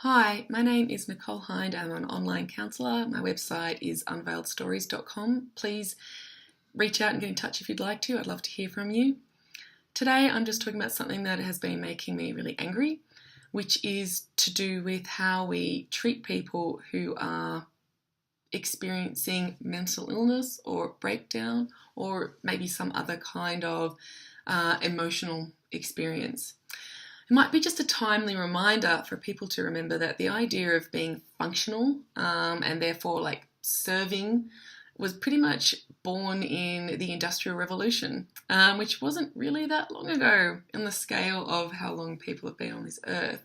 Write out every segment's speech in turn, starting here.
Hi, my name is Nicole Hind. I'm an online counsellor. My website is unveiledstories.com. Please reach out and get in touch if you'd like to. I'd love to hear from you. Today I'm just talking about something that has been making me really angry, which is to do with how we treat people who are experiencing mental illness or breakdown or maybe some other kind of emotional experience. It might be just a timely reminder for people to remember that the idea of being functional and therefore like serving was pretty much born in the Industrial Revolution, which wasn't really that long ago in the scale of how long people have been on this earth.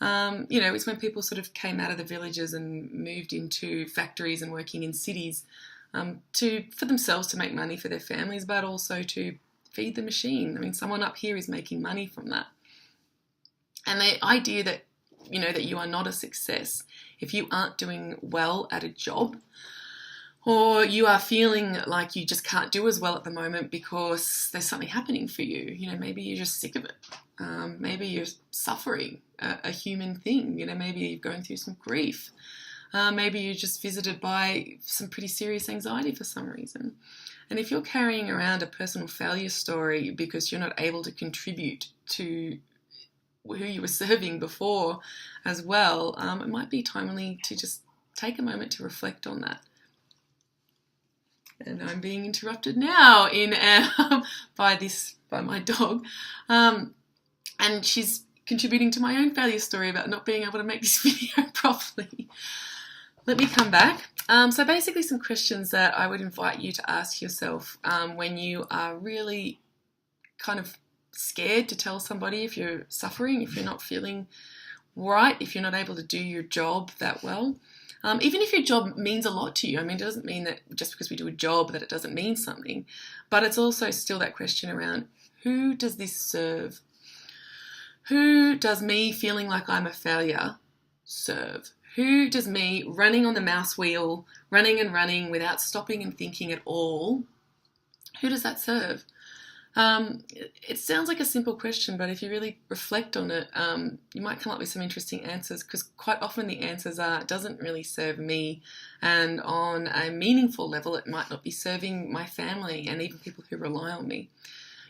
It's when people sort of came out of the villages and moved into factories and working in cities for themselves to make money for their families, but also to feed the machine. I mean, someone up here is making money from that. And the idea that you are not a success if you aren't doing well at a job, or you are feeling like you just can't do as well at the moment because there's something happening for you. Maybe you're just sick of it. Maybe you're suffering a human thing. Maybe you're going through some grief. Maybe you're just visited by some pretty serious anxiety for some reason. And if you're carrying around a personal failure story because you're not able to contribute to who you were serving before as well, it might be timely to just take a moment to reflect on that. And I'm being interrupted now by my dog, and she's contributing to my own failure story about not being able to make this video properly. Let me come back. So basically some questions that I would invite you to ask yourself when you are really kind of scared to tell somebody if you're suffering, if you're not feeling right, if you're not able to do your job that well. Even if your job means a lot to you. I mean, it doesn't mean that just because we do a job that it doesn't mean something, but it's also still that question around, who does this serve? Who does me feeling like I'm a failure serve? Who does me running on the mouse wheel, running and running without stopping and thinking at all, who does that serve? It sounds like a simple question, but if you really reflect on it, you might come up with some interesting answers, because quite often the answers are, it doesn't really serve me, and on a meaningful level it might not be serving my family and even people who rely on me.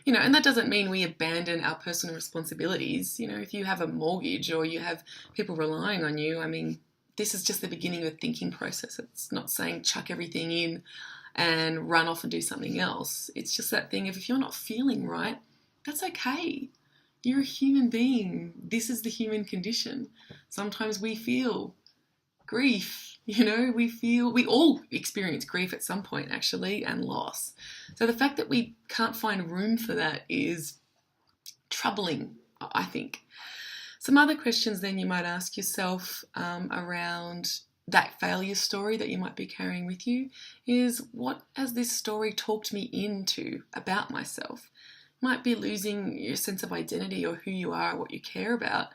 And that doesn't mean we abandon our personal responsibilities. If you have a mortgage or you have people relying on you, I mean, this is just the beginning of a thinking process. It's not saying chuck everything in and run off and do something else. It's just that thing of, if you're not feeling right, that's okay. You're a human being. This is the human condition. Sometimes we feel grief, we all experience grief at some point actually, and loss. So the fact that we can't find room for that is troubling, I think. Some other questions then you might ask yourself around that failure story that you might be carrying with you is, what has this story talked me into about myself? You might be losing your sense of identity or who you are, what you care about,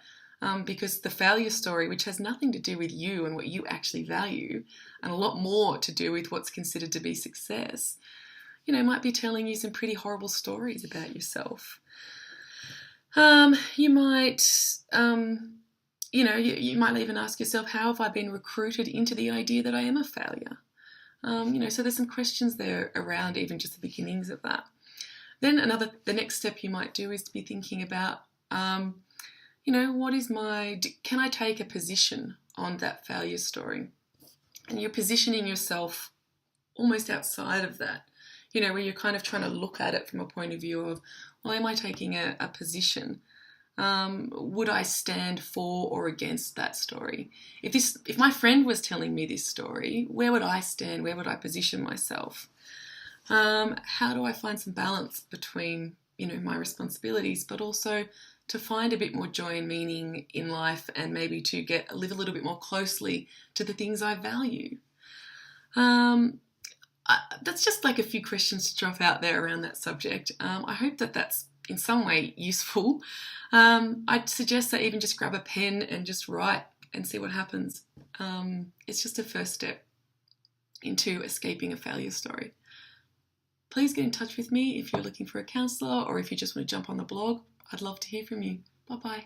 because the failure story, which has nothing to do with you and what you actually value, and a lot more to do with what's considered to be success, might be telling you some pretty horrible stories about yourself. You might even ask yourself, how have I been recruited into the idea that I am a failure? So there's some questions there around even just the beginnings of that. Then the next step you might do is to be thinking about, can I take a position on that failure story? And you're positioning yourself almost outside of that, where you're kind of trying to look at it from a point of view of, well, am I taking a position? Would I stand for or against that story? If my friend was telling me this story, where would I stand? Where would I position myself? How do I find some balance between, my responsibilities, but also to find a bit more joy and meaning in life, and maybe to live a little bit more closely to the things I value? That's just like a few questions to drop out there around that subject. I hope that that's in some way useful. I'd suggest that even just grab a pen and just write and see what happens. It's just a first step into escaping a failure story. Please get in touch with me if you're looking for a counsellor, or if you just want to jump on the blog. I'd love to hear from you. Bye-bye.